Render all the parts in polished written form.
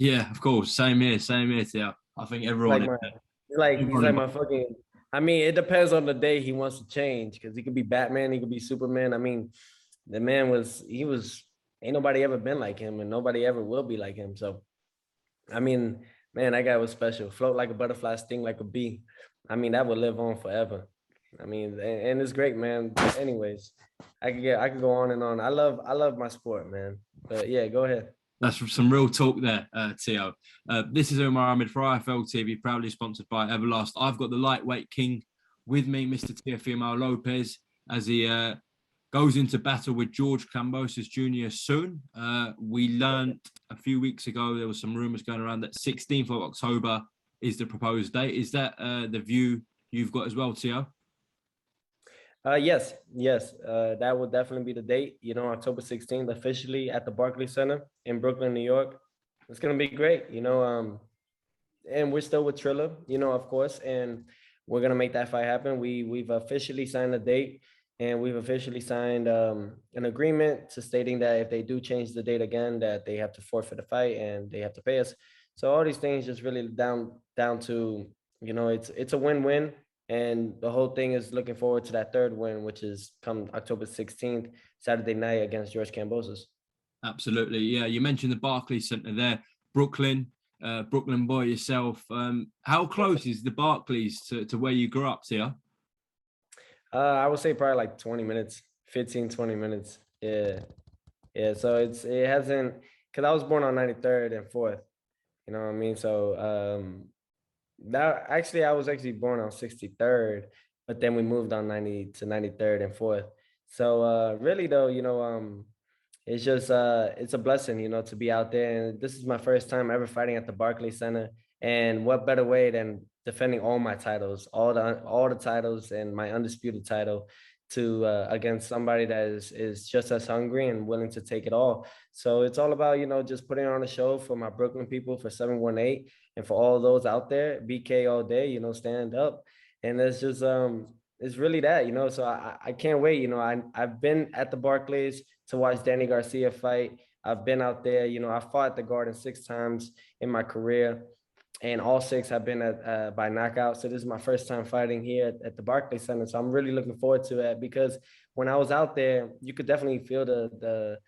Yeah, of course. Same here, Theo. I think Like everyone, my, he's everyone like in my fucking. I mean, it depends on the day he wants to change because he could be Batman, he could be Superman. I mean, the man was ain't nobody ever been like him, and nobody ever will be like him. So, I mean, man, that guy was special. Float like a butterfly, sting like a bee. I mean, that would live on forever. I mean, and it's great, man. Anyways, I could go on and on. I love my sport, man. But yeah, go ahead. That's some real talk there, Tio. This is Umar Ahmed for IFL TV, proudly sponsored by Everlast. I've got the lightweight king with me, Mr. Teofimo Lopez, as he goes into battle with George Kambosos Jr. soon. We learned a few weeks ago there was some rumours going around that 16th of October is the proposed date. Is that the view you've got as well, Tio? Yes. That will definitely be the date. You know, October 16th, officially at the Barclays Center in Brooklyn, New York. It's gonna be great. And we're still with Trilla, of course, and we're gonna make that fight happen. We've officially signed a date, and we've officially signed an agreement to stating that if they do change the date again, that they have to forfeit the fight and they have to pay us. So all these things just really down to it's a win-win, and the whole thing is looking forward to that third win, which is come October 16th, Saturday night against George Kambosos. Absolutely. Yeah, you mentioned the Barclays Centre there, Brooklyn. Brooklyn boy yourself. How close is the Barclays to where you grew up, Tia? I would say probably like 20 minutes, 15, 20 minutes. Yeah. Yeah. So it hasn't, because I was born on 93rd and 4th. You know what I mean? So that actually, I was actually born on 63rd, but then we moved on 90 to 93rd and 4th. So really though, it's just it's a blessing, to be out there. And this is my first time ever fighting at the Barclays Center. And what better way than defending all my titles, all the titles and my undisputed title to against somebody that is just as hungry and willing to take it all. So it's all about, just putting on a show for my Brooklyn people, for 718, and for all those out there, BK all day, stand up. And it's really that, so I can't wait. I've been at the Barclays to watch Danny Garcia fight. I've been out there, I fought at the Garden 6 times in my career, and all 6 have been by knockout. So this is my first time fighting here at the Barclays Center. So I'm really looking forward to it, because when I was out there, you could definitely feel the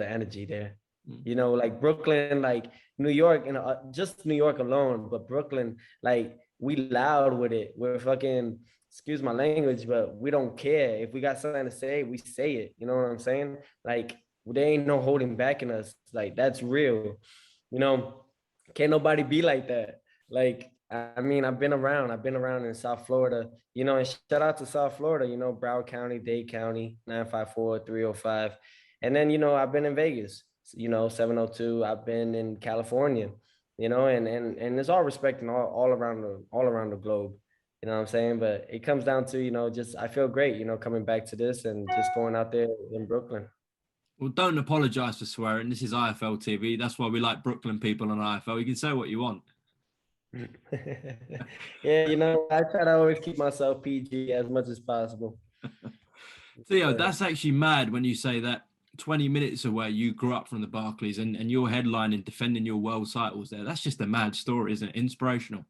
energy there. Like Brooklyn, like New York, just New York alone, but Brooklyn, like we loud with it. We're fucking, excuse my language, but we don't care. If we got something to say, we say it. You know what I'm saying? Like there ain't no holding back in us. Like that's real. You know, can't nobody be like that. Like, I mean, I've been around in South Florida, and shout out to South Florida, Broward County, Dade County, 954, 305. And then, I've been in Vegas, 702. I've been in California, and it's all respect and all around the globe. You know what I'm saying? But it comes down to, just I feel great, coming back to this and just going out there in Brooklyn. Well, don't apologise for swearing. This is IFL TV. That's why we like Brooklyn people on IFL. You can say what you want. Yeah, I try to always keep myself PG as much as possible. Theo, that's actually mad when you say that 20 minutes away you grew up from the Barclays and you're headlining defending your world titles there. That's just a mad story, isn't it? Inspirational.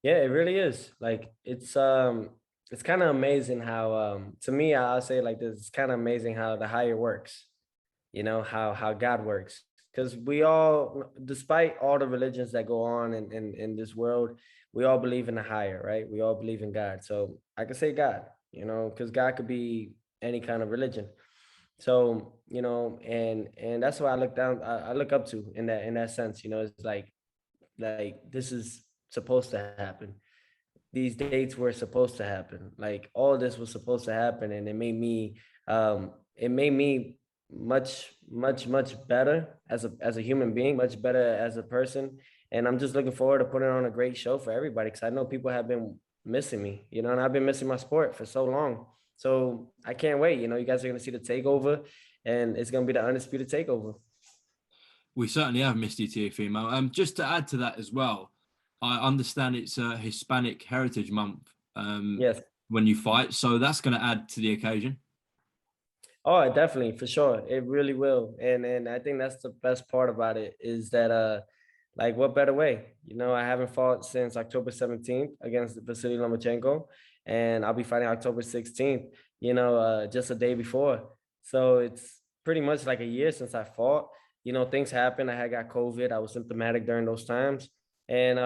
Yeah, it really is. Like it's kind of amazing how to me, I'll say it like this, it's kind of amazing how the higher works, how God works. Because we all, despite all the religions that go on in this world, we all believe in the higher, right? We all believe in God. So I could say God, because God could be any kind of religion. So, and that's what I look up to in that sense. It's like this is supposed to happen. These dates were supposed to happen. Like all this was supposed to happen, and it made me much better as a human being, much better as a person. And I'm just looking forward to putting on a great show for everybody, because I know people have been missing me, and I've been missing my sport for so long. So I can't wait. You guys are gonna see the takeover, and it's gonna be the undisputed takeover. We certainly have missed you, Teofimo. Just to add to that as well, I understand it's a Hispanic Heritage Month Yes. when you fight, so that's going to add to the occasion. Oh, definitely, for sure. It really will. And I think that's the best part about it is that like what better way? You know, I haven't fought since October 17th against Vasily Lomachenko, and I'll be fighting October 16th, just a day before. So it's pretty much like a year since I fought. You know, things happen. I had got COVID. I was symptomatic during those times. And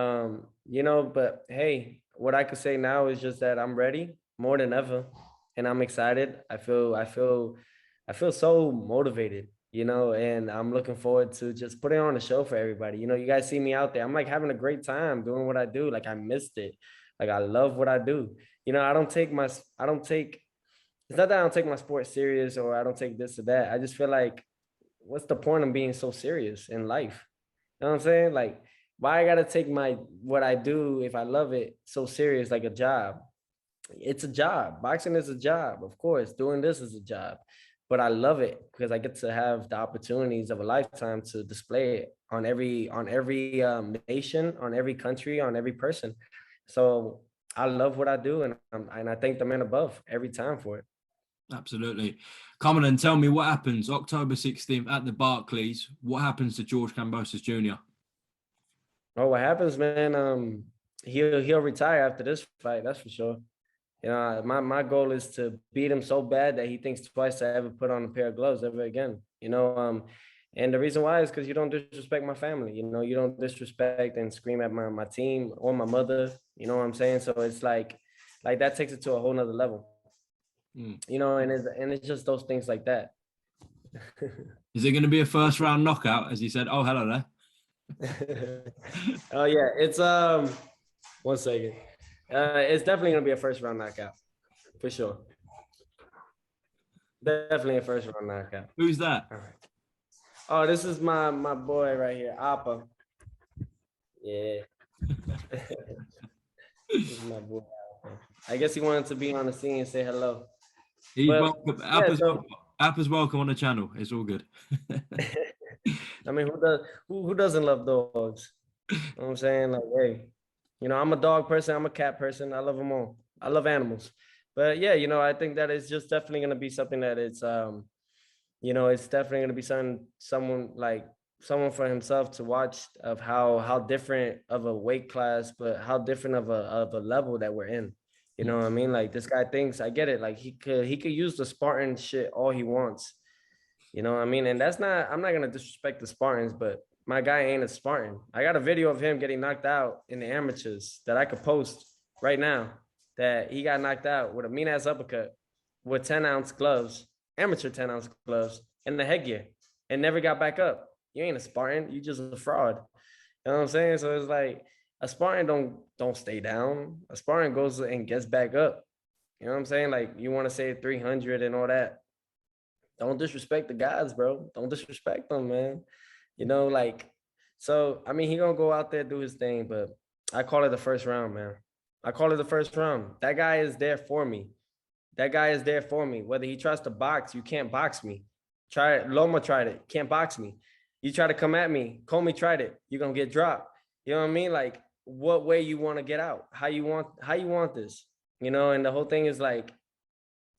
but hey, what I could say now is just that I'm ready more than ever and I'm excited. I feel so motivated, and I'm looking forward to just putting on a show for everybody. You know, you guys see me out there. I'm like having a great time doing what I do. Like I missed it. Like I love what I do. You know, I don't take it's not that I don't take my sport serious or I don't take this or that. I just feel like what's the point of being so serious in life? You know what I'm saying? Like, why I gotta take my what I do if I love it so serious like a job? It's a job. Boxing is a job, of course. Doing this is a job, but I love it because I get to have the opportunities of a lifetime to display it on every nation, on every country, on every person. So I love what I do, and I thank the man above every time for it. Absolutely. Come on and tell me what happens October 16th at the Barclays. What happens to George Kambosos Jr.? Oh, what happens, man? He'll retire after this fight. That's for sure. You know, my goal is to beat him so bad that he thinks twice to ever put on a pair of gloves ever again. And the reason why is because you don't disrespect my family. You know, you don't disrespect and scream at my team or my mother. You know what I'm saying? So it's like that takes it to a whole nother level. You know, and it's just those things like that. Is it going to be a first round knockout, as you said? Oh, hello there. Oh yeah, it's 1 second. It's definitely gonna be a first round knockout for sure. Definitely a first round knockout. Who's that? All right. Oh, this is my boy right here, Appa. Yeah. This is my boy. Appa. I guess he wanted to be on the scene and say hello. He's But welcome. yeah, so Appa's welcome on the channel. It's all good. I mean, who doesn't love dogs? You know what I'm saying? Like, hey, I'm a dog person, I'm a cat person. I love them all. I love animals. But yeah, I think that it's just definitely gonna be something that it's definitely gonna be someone for himself to watch of how different of a weight class, but how different of a level that we're in. You know what I mean? Like this guy thinks, I get it. Like he could use the Spartan shit all he wants. You know what I mean? And I'm not gonna disrespect the Spartans, but my guy ain't a Spartan. I got a video of him getting knocked out in the amateurs that I could post right now. That he got knocked out with a mean ass uppercut with 10-ounce gloves, amateur 10-ounce gloves, and the headgear, and never got back up. You ain't a Spartan, you just a fraud. You know what I'm saying? So it's like a Spartan don't stay down. A Spartan goes and gets back up. You know what I'm saying? Like you want to say 300 and all that. Don't disrespect the guys, bro. Don't disrespect them, man. So I mean, he gonna go out there do his thing, but I call it the first round, man. I call it the first round. That guy is there for me. That guy is there for me. Whether he tries to box, you can't box me. Try it. Loma tried it. Can't box me. You try to come at me. Comey tried it. You're gonna get dropped. You know what I mean? Like, what way you want to get out? How you want this? And the whole thing is like,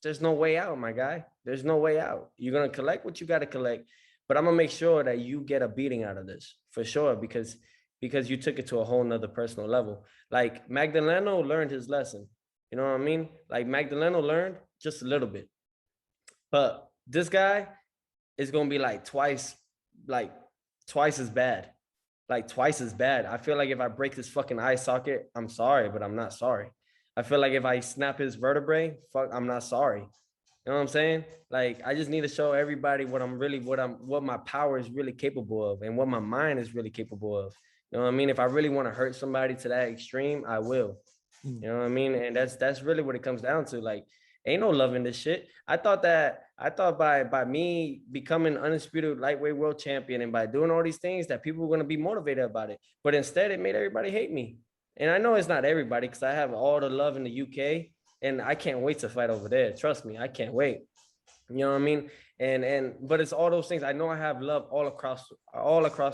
there's no way out, my guy. There's no way out. You're gonna collect what you gotta collect, but I'm gonna make sure that you get a beating out of this for sure because you took it to a whole nother personal level. Like Magdaleno learned his lesson. You know what I mean? Like Magdaleno learned just a little bit, but this guy is gonna be like twice as bad, like twice as bad. I feel like if I break this fucking eye socket, I'm sorry, but I'm not sorry. I feel like if I snap his vertebrae, fuck, I'm not sorry. You know what I'm saying? Like I just need to show everybody what my power is really capable of and what my mind is really capable of. You know what I mean? If I really want to hurt somebody to that extreme, I will. You know what I mean? And that's really what it comes down to. Like, ain't no loving this shit. I thought by me becoming undisputed lightweight world champion and by doing all these things that people were gonna be motivated about it. But instead it made everybody hate me. And I know it's not everybody because I have all the love in the UK and I can't wait to fight over there. Trust me, I can't wait. You know what I mean? But it's all those things. I know I have love all across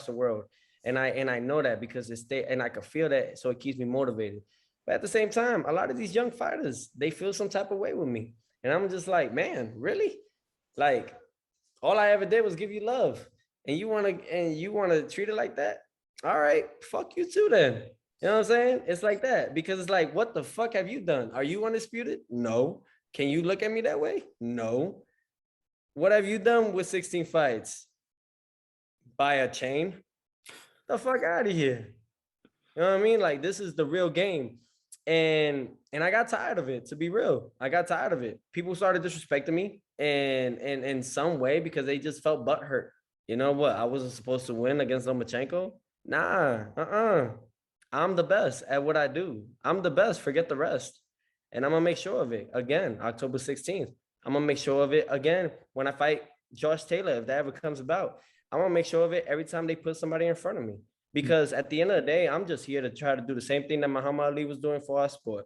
the world. And I know that because and I can feel that, so it keeps me motivated. But at the same time, a lot of these young fighters, they feel some type of way with me. And I'm just like, man, really? Like, all I ever did was give you love, and you wanna treat it like that. All right, fuck you too then. You know what I'm saying? It's like that because it's like, what the fuck have you done? Are you undisputed? No. Can you look at me that way? No. What have you done with 16 fights? Buy a chain? The fuck out of here. You know what I mean? Like, this is the real game. And I got tired of it, to be real. I got tired of it. People started disrespecting me and in some way because they just felt butthurt. You know what? I wasn't supposed to win against Lomachenko. Nah, I'm the best at what I do. I'm the best. Forget the rest. And I'm gonna make sure of it again, October 16th. I'm gonna make sure of it again when I fight Josh Taylor, if that ever comes about. I'm gonna make sure of it every time they put somebody in front of me. Because at the end of the day, I'm just here to try to do the same thing that Muhammad Ali was doing for our sport.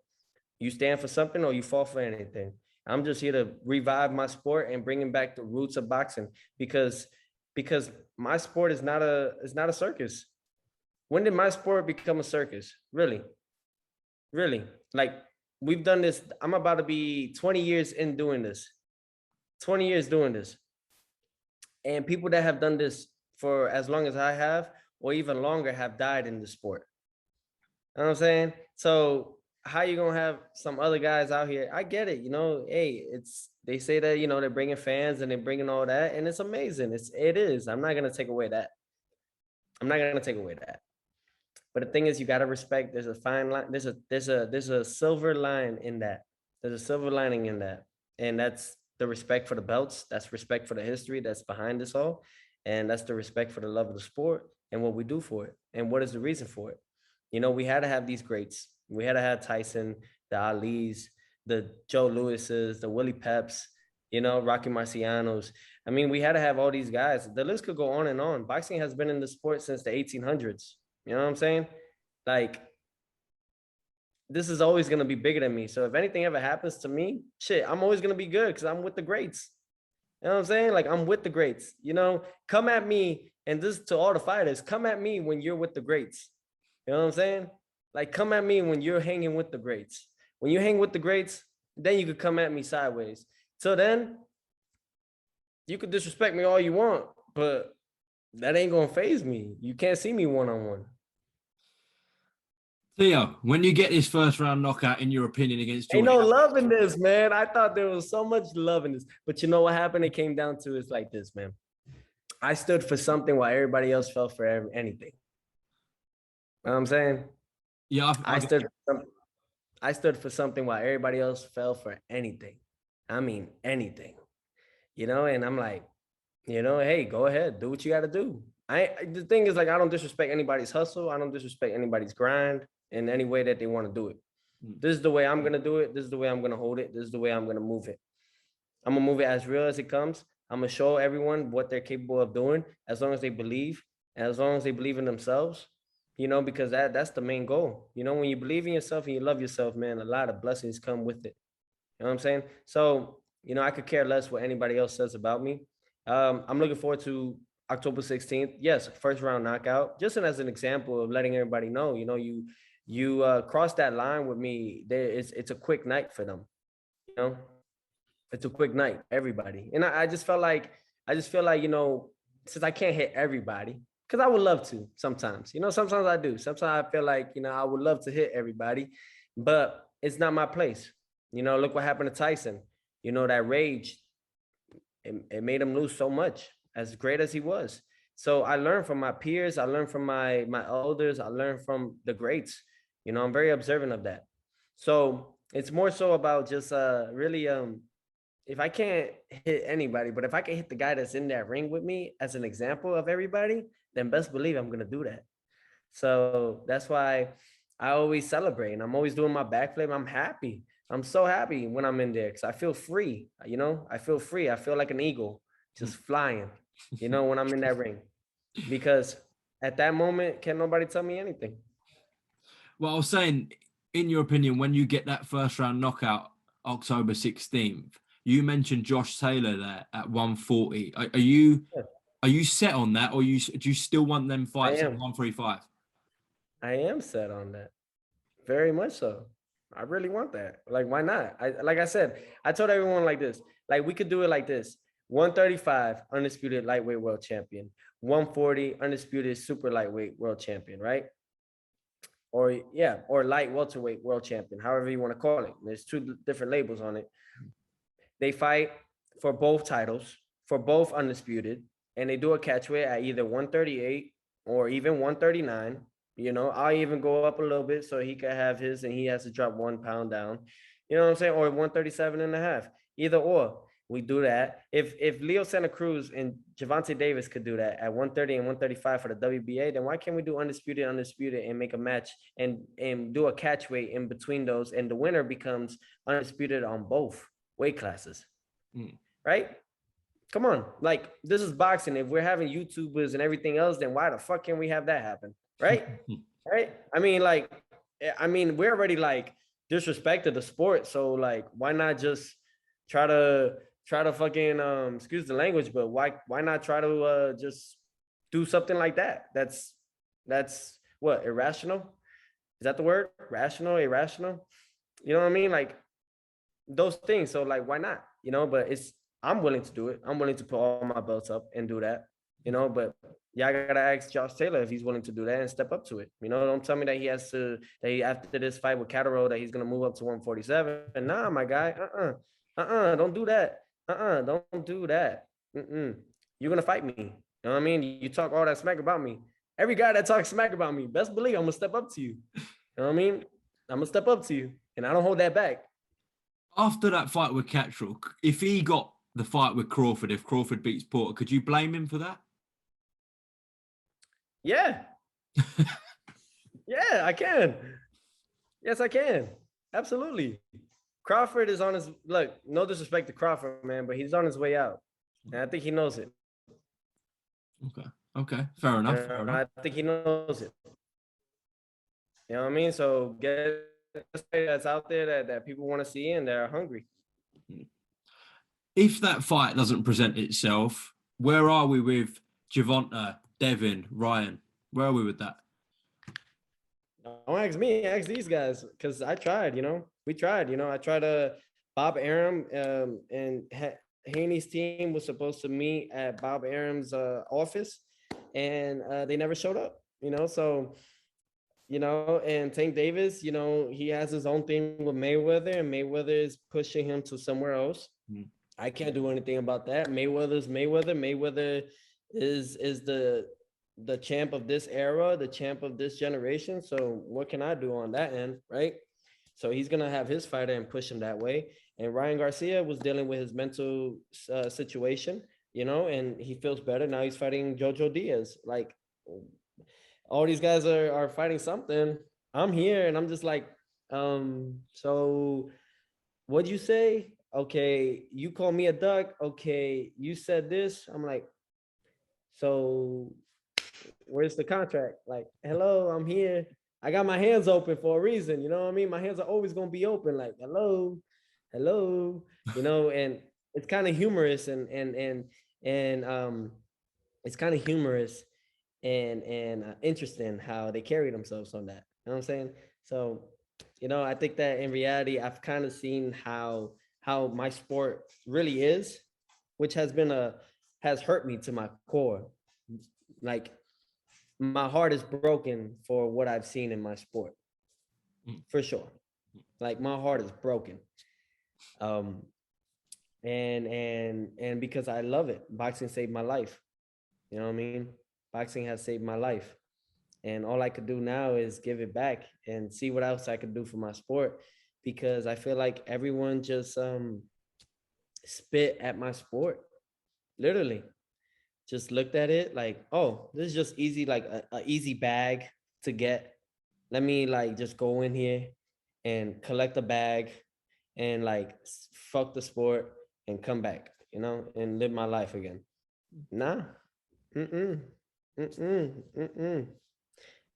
You stand for something or you fall for anything. I'm just here to revive my sport and bringing back the roots of boxing because my sport is not a circus. When did my sport become a circus? Really? Really? Like, we've done this. I'm about to be 20 years in doing this. 20 years doing this. And people that have done this for as long as I have, or even longer, have died in the sport. You know what I'm saying? So how you gonna have some other guys out here? I get it, hey, they say that, they're bringing fans and they're bringing all that, and it's amazing. It is. I'm not gonna take away that. I'm not gonna take away that. But the thing is, you gotta respect. There's a fine line. There's a silver line in that. There's a silver lining in that, and that's the respect for the belts. That's respect for the history that's behind this all, and that's the respect for the love of the sport and what we do for it, and what is the reason for it. We had to have these greats. We had to have Tyson, the Ali's, the Joe Lewis's, the Willie Peps, Rocky Marcianos. I mean, we had to have all these guys. The list could go on and on. Boxing has been in the sport since the 1800s. You know what I'm saying? Like, this is always going to be bigger than me. So if anything ever happens to me, shit, I'm always going to be good because I'm with the greats. You know what I'm saying? Like, I'm with the greats. Come at me, and this to all the fighters, come at me when you're with the greats. You know what I'm saying? Like, come at me when you're hanging with the greats. When you hang with the greats, then you could come at me sideways. So then, you could disrespect me all you want, but that ain't gonna phase me. You can't see me one-on-one. Theo, when you get this first round knockout, in your opinion, against Ain't George, no love in this, man. I thought there was so much love in this. But you know what happened? It came down to it's like this, man. I stood for something while everybody else fell for anything. You know what I'm saying? yeah, I stood for something while everybody else fell for anything. I mean, anything. And I'm like, hey, go ahead, do what you got to do. The thing is, like, I don't disrespect anybody's hustle. I don't disrespect anybody's grind in any way that they want to do it. This is the way I'm gonna do it. This is the way I'm gonna hold it. This is the way I'm gonna move it. I'm gonna move it as real as it comes. I'm gonna show everyone what they're capable of doing, as long as they believe, and as long as they believe in themselves. Because that's the main goal. When you believe in yourself and you love yourself, man, a lot of blessings come with it. You know what I'm saying? So, I could care less what anybody else says about me. I'm looking forward to October 16th. Yes, first round knockout. Just as an example of letting everybody know, you cross that line with me. It's a quick night for them. It's a quick night, everybody. And I just feel like, since I can't hit everybody, because I would love to sometimes. Sometimes I do. Sometimes I feel like, I would love to hit everybody, but it's not my place. Look what happened to Tyson. That rage, it made him lose so much, as great as he was. So I learned from my peers. I learned from my elders. I learned from the greats. I'm very observant of that. So it's more so about just really, if I can't hit anybody, but if I can hit the guy that's in that ring with me as an example of everybody, then best believe I'm going to do that. So that's why I always celebrate, and I'm always doing my backflip. I'm happy. I'm so happy when I'm in there because I feel free. I feel free. I feel like an eagle just flying, when I'm in that ring, because at that moment, can't nobody tell me anything. well, I was saying, in your opinion, when you get that first round knockout, October 16th, you mentioned Josh Taylor there at 140. Are you set on that, or do you still want them fights at 135? I am set on that. Very much so. I really want that. Like, why not? Like I said, I told everyone like this. Like, we could do it like this. 135, undisputed lightweight world champion. 140, undisputed super lightweight world champion, right? Or light welterweight world champion, however you want to call it. There's two different labels on it. They fight for both titles, for both undisputed, and they do a catchweight at either 138 or even 139. I'll even go up a little bit so he can have his and he has to drop 1 pound down. You know what I'm saying? Or 137 and a half. Either or. We do that. If Leo Santa Cruz and Gervonta Davis could do that at 130 and 135 for the WBA, then why can't we do undisputed, and make a match and do a catchweight in between those, and the winner becomes undisputed on both weight classes, right? Come on, like this is boxing. If we're having YouTubers and everything else, then why the fuck can we have that happen, right? Right? I mean, we're already like disrespected the sport, so like, why not just try to fucking excuse the language, but why not try to just do something like that? That's what, irrational? Is that the word? Rational, irrational? You know what I mean? Like those things. So like, why not? But I'm willing to do it. I'm willing to put all my belts up and do that. But yeah, I gotta ask Josh Taylor if he's willing to do that and step up to it. Don't tell me that after this fight with Catterall that he's gonna move up to 147. Nah, my guy. Don't do that. Don't do that. You're gonna fight me. You know what I mean? You talk all that smack about me. Every guy that talks smack about me, best believe I'm gonna step up to you. You know what I mean? I'm gonna step up to you, and I don't hold that back. After that fight with Catterall, if he got the fight with Crawford, if Crawford beats Porter, could you blame him for that? Yeah. Yeah, I can. Yes, I can. Absolutely. Crawford is on his look. No disrespect to Crawford, man, but he's on his way out, and I think he knows it. Okay, fair enough. I think he knows it. You know what I mean? So get that's out there that people want to see and they're hungry. If that fight doesn't present itself, where are we with Gervonta, Devin, Ryan? Where are we with that? Don't ask me, ask these guys, because I tried. We tried. I tried to Bob Arum, and Haney's team was supposed to meet at Bob Arum's office, and they never showed up. So and Tank Davis, he has his own thing with Mayweather, and Mayweather is pushing him to somewhere else. I can't do anything about that. Mayweather's Mayweather. Mayweather is the champ of this era, the champ of this generation. So what can I do on that end, right? So he's gonna have his fighter and push him that way. And Ryan Garcia was dealing with his mental situation, and he feels better now. He's fighting Jojo Diaz. Like, all these guys are fighting something. I'm here, and I'm just like, so what'd you say? Okay, you call me a duck. Okay, you said this. I'm like, so where's the contract? Like, hello, I'm here. I got my hands open for a reason. You know what I mean? My hands are always gonna be open. Like, hello. And it's kind of humorous and it's kind of humorous and interesting how they carry themselves on that. You know what I'm saying? So, I think that in reality, I've kind of seen how my sport really is, which has hurt me to my core. Like, my heart is broken for what I've seen in my sport, for sure. Like, my heart is broken. And because I love it. Boxing saved my life. You know what I mean? Boxing has saved my life. And all I could do now is give it back and see what else I could do for my sport, because I feel like everyone just spit at my sport. Literally. Just looked at it like, oh, this is just easy, like a easy bag to get. Let me like just go in here and collect a bag and like fuck the sport and come back, and live my life again. Nah.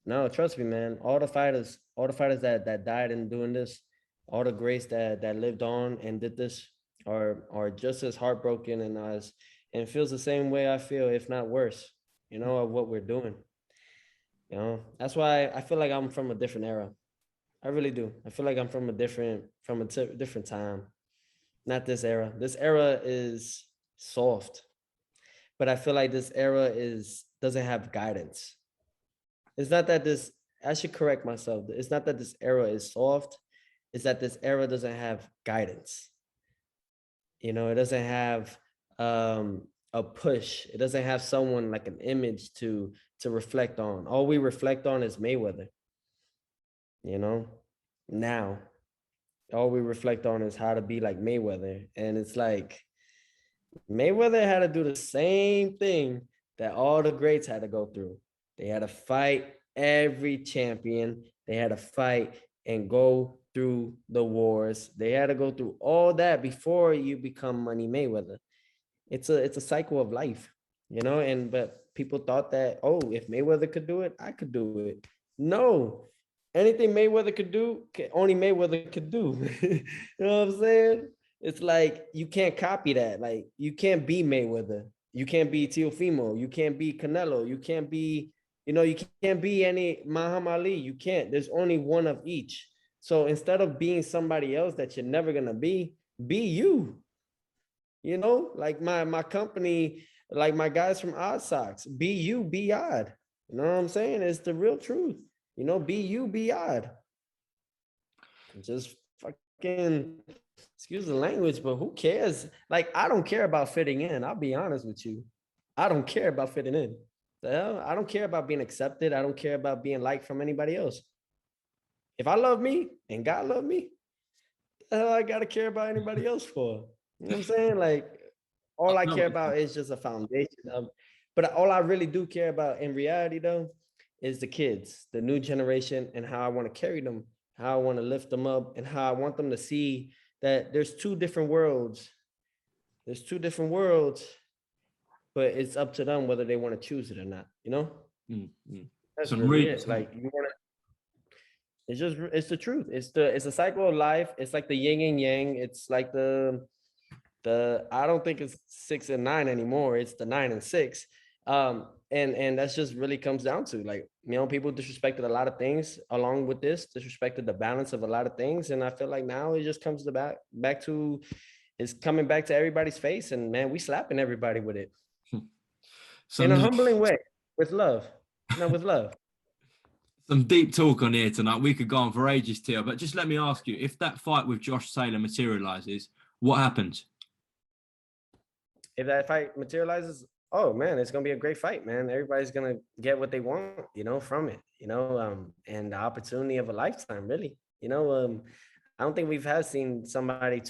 No, trust me, man. All the fighters that died in doing this, all the greats that lived on and did this are just as heartbroken and feels the same way I feel, if not worse, of what we're doing. That's why I feel like I'm from a different era. I really do. I feel like I'm from a different time. Not this era. This era is soft. But I feel like this era doesn't have guidance. It's not that this, I should correct myself. It's not that this era is soft. It's that this era doesn't have guidance. It doesn't have a push. It doesn't have someone like an image to reflect on. All we reflect on is Mayweather. Now all we reflect on is how to be like Mayweather. And it's like Mayweather had to do the same thing that all the greats had to go through. They had to fight every champion. They had to fight and go through the wars. They had to go through all that before you become Money Mayweather. It's a cycle of life, but people thought that, oh, if Mayweather could do it, I could do it. No, anything Mayweather could do, only Mayweather could do. You know what I'm saying? It's like you can't copy that. Like you can't be Mayweather. You can't be Teofimo. You can't be Canelo. You can't be, you can't be any Muhammad Ali. You can't. There's only one of each. So instead of being somebody else that you're never gonna be you. Like my company, like my guys from Odd Socks, be you, be odd. You know what I'm saying? It's the real truth. Be you, be odd. Just fucking, excuse the language, but who cares? Like, I don't care about fitting in. I'll be honest with you. I don't care about fitting in. The hell? I don't care about being accepted. I don't care about being liked from anybody else. If I love me and God love me, the hell I gotta care about anybody else for? You know what I'm saying? Like, all I care about is just a foundation of, but all I really do care about in reality though, is the kids, the new generation, and how I want to carry them, how I want to lift them up, and how I want them to see that there's two different worlds. There's two different worlds, but it's up to them whether they want to choose it or not, Mm-hmm. That's really it. Like you want to, it's the truth. It's a cycle of life. It's like the yin and yang. It's like the I don't think it's 6 and 9 anymore. It's the 9 and 6. And that's just really comes down to, like, people disrespected a lot of things along with this, disrespected the balance of a lot of things. And I feel like now it just comes to back to, it's coming back to everybody's face, and man, we slapping everybody with it. In a humbling way, with love. With love. Some deep talk on here tonight. We could go on for ages, Tio, but just let me ask you, if that fight with Josh Taylor materializes, what happens? If that fight materializes, oh man, it's gonna be a great fight, man. Everybody's gonna get what they want, from it, and the opportunity of a lifetime, really. I don't think we've seen somebody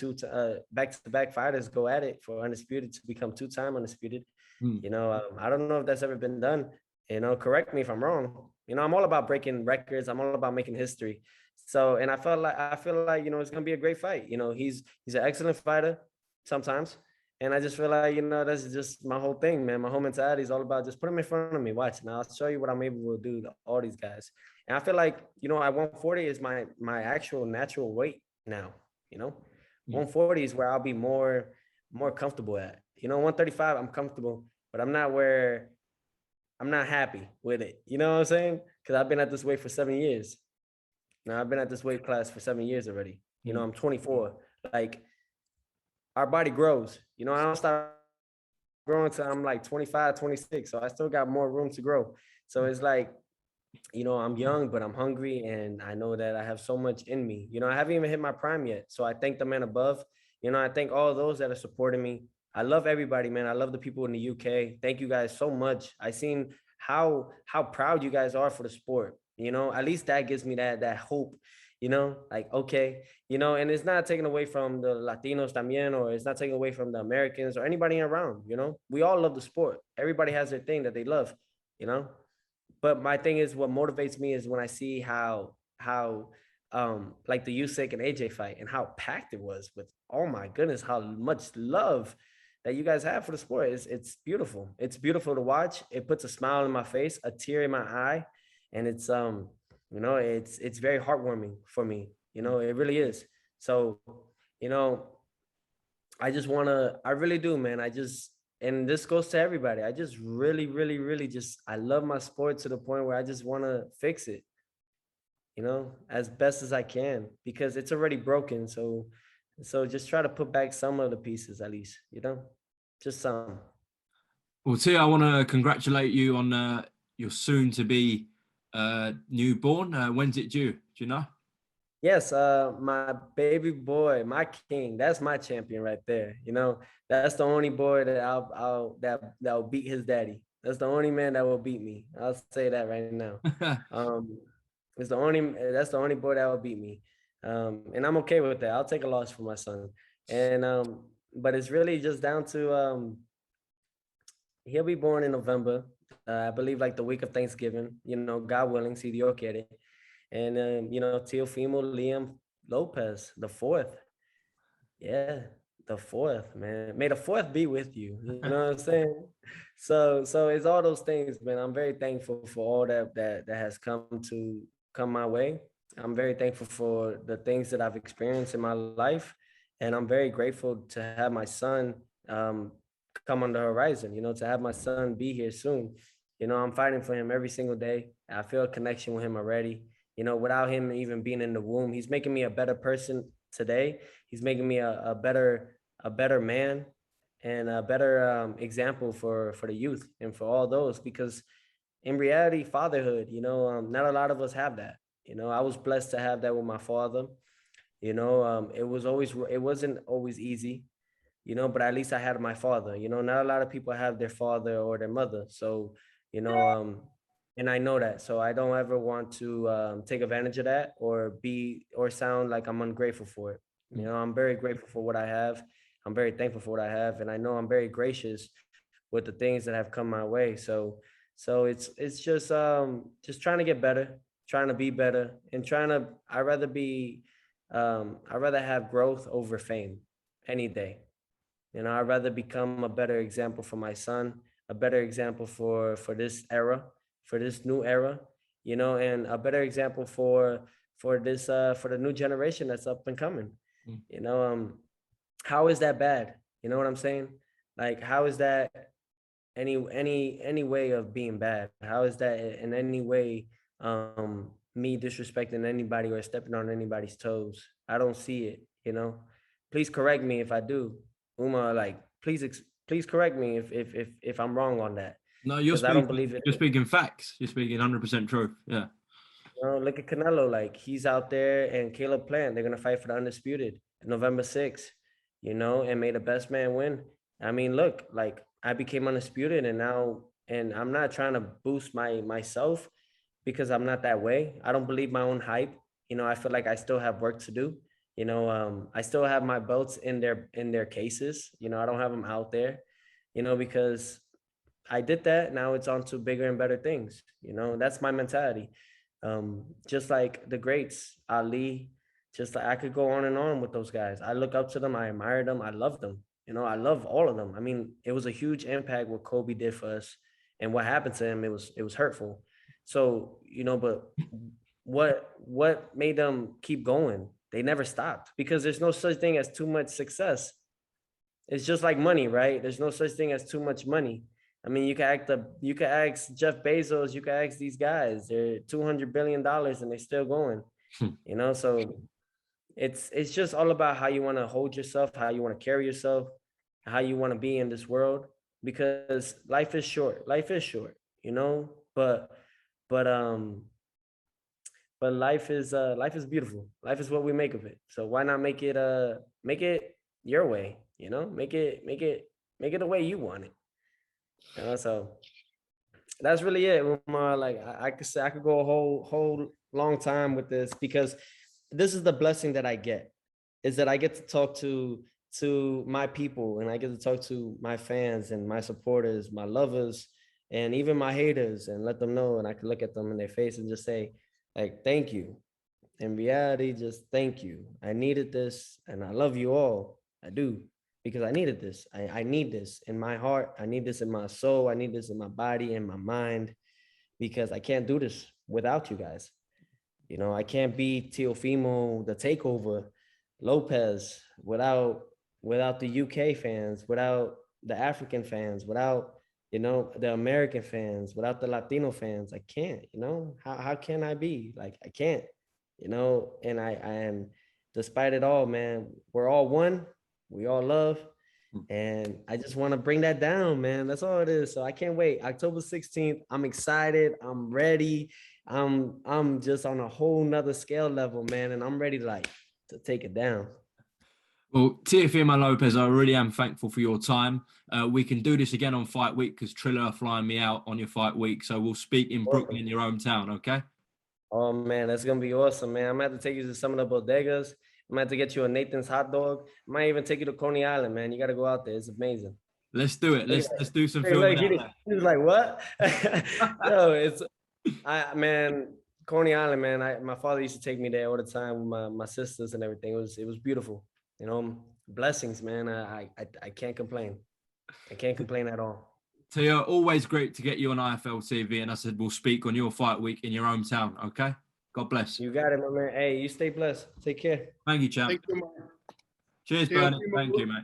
back-to-back fighters go at it for undisputed to become two-time undisputed. I don't know if that's ever been done. Correct me if I'm wrong. I'm all about breaking records. I'm all about making history. So, and I feel like it's gonna be a great fight. He's an excellent fighter sometimes. And I just feel like, that's just my whole thing, man. My whole mentality is all about just put him in front of me, watch. Now I'll show you what I'm able to do to all these guys. And I feel like, at 140 is my actual natural weight now, 140 is where I'll be more comfortable at. 135, I'm comfortable, but I'm not happy with it. You know what I'm saying? Because I've been at this weight for 7 years. Now I've been at this weight class for 7 years already. I'm 24. Like, our body grows. I don't stop growing until I'm like 25, 26. So I still got more room to grow. So it's like, I'm young, but I'm hungry. And I know that I have so much in me. I haven't even hit my prime yet. So I thank the man above. I thank all those that are supporting me. I love everybody, man. I love the people in the UK. Thank you guys so much. I seen how proud you guys are for the sport. At least that gives me that hope. Like, okay, and it's not taken away from the Latinos también, or it's not taken away from the Americans or anybody around, we all love the sport. Everybody has their thing that they love, but my thing is, what motivates me is when I see how like the Usyk and AJ fight and how packed it was with, oh my goodness, how much love that you guys have for the sport. It's beautiful. It's beautiful to watch. It puts a smile in my face, a tear in my eye, and it's it's very heartwarming for me. It really is. So, I really do, man. And this goes to everybody. I just really, really, really I love my sport to the point where I just want to fix it, as best as I can, because it's already broken. So just try to put back some of the pieces at least, just some. Well, Tia, I want to congratulate you on your soon-to-be newborn. When's it due? Do you know? Yes, my baby boy, my king, that's my champion right there. You know, that's the only boy that that'll beat his daddy. That's the only man that will beat me. I'll say that right now. Um, that's the only boy that will beat me. And I'm okay with that. I'll take a loss for my son. And but it's really just down to he'll be born in November. I believe like the week of Thanksgiving, you know, God willing, si Dios quiere. And you know, Teofimo Lopez, the fourth. Yeah, the fourth, man. May the fourth be with you. You know what I'm saying? So it's all those things, man. I'm very thankful for all that has come my way. I'm very thankful for the things that I've experienced in my life, and I'm very grateful to have my son um, come on the horizon. You know, to have my son be here soon. You know, I'm fighting for him every single day. I feel a connection with him already. You know, without him even being in the womb, he's making me a better person today. He's making me a better man and a better example for the youth and for all those, because in reality, fatherhood, you know, not a lot of us have that. You know, I was blessed to have that with my father. You know, it wasn't always easy, you know, but at least I had my father. You know, not a lot of people have their father or their mother. So, you know, and I know that. So I don't ever want to take advantage of that or sound like I'm ungrateful for it. You know, I'm very grateful for what I have. I'm very thankful for what I have. And I know I'm very gracious with the things that have come my way. So it's just trying to get better, trying to be better, and I'd rather have growth over fame any day. You know, I'd rather become a better example for my son, a better example for this era, for this new era, you know, and a better example for the new generation that's up and coming. Mm. You know, how is that bad? You know what I'm saying? Like, how is that any way of being bad? How is that in any way me disrespecting anybody or stepping on anybody's toes? I don't see it, you know. Please correct me if I do. Uma, like, please correct me if I'm wrong on that, No, because I don't believe it. you're speaking facts. You're speaking 100% truth. Yeah. You know, look at Canelo, like he's out there, and Caleb Plant, they're gonna fight for the undisputed November 6th, you know, and may the best man win. I mean, look, like I became undisputed, and now, and I'm not trying to boost myself because I'm not that way. I don't believe my own hype. You know, I feel like I still have work to do. You know, I still have my belts in their cases. You know, I don't have them out there. You know, because I did that. Now it's on to bigger and better things. You know, that's my mentality. Just like the greats, Ali, just like I could go on and on with those guys. I look up to them. I admire them. I love them. You know, I love all of them. I mean, it was a huge impact what Kobe did for us, and what happened to him. It was hurtful. So, you know, but what made them keep going? They never stopped, because there's no such thing as too much success. It's just like money, right? There's no such thing as too much money. I mean, you can ask Jeff Bezos, you can ask these guys. They're $200 billion and they're still going. You know, so it's just all about how you want to hold yourself, how you want to carry yourself, how you want to be in this world. Because life is short. Life is short, you know. But life is beautiful. Life is what we make of it. So why not make it your way, you know? Make it the way you want it. You know, so that's really it, Umar. Like I could say I could go a whole long time with this, because this is the blessing that I get, is that I get to talk to my people, and I get to talk to my fans and my supporters, my lovers, and even my haters, and let them know, and I can look at them in their face and just say, like, thank you. In reality, just thank you. I needed this, and I love you all. I do, because I needed this. I need this in my heart. I need this in my soul. I need this in my body and my mind, because I can't do this without you guys. You know, I can't be Teofimo, the takeover, Lopez, without the UK fans, without the African fans, without, you know, the American fans, without the Latino fans. I can't, you know, how can I be? Like, I can't, you know, and I am, despite it all, man, we're all one. We all love. And I just want to bring that down, man. That's all it is. So I can't wait. October 16th. I'm excited. I'm ready. I'm just on a whole nother scale level, man. And I'm ready to take it down. Well, Teofimo Lopez, I really am thankful for your time. We can do this again on fight week because Triller are flying me out on your fight week. So we'll speak in Brooklyn, in your hometown, okay? Oh man, that's gonna be awesome, man. I'm gonna have to take you to some of the bodegas. I'm gonna have to get you a Nathan's hot dog. I might even take you to Coney Island, man. You gotta go out there. It's amazing. Let's do it. Look Let's do some at that. Hey, filming look, out there. he was like, what? Yo, man, Coney Island, man. My father used to take me there all the time with my sisters and everything. It was beautiful. You know, blessings, man. I can't complain. I can't complain at all. Teo, always great to get you on IFL TV. And I said, we'll speak on your fight week in your hometown. Okay. God bless. You got it, my man. Hey, you stay blessed. Take care. Thank you, champ. Thank you, man. Cheers, Bernie. Thank you, mate.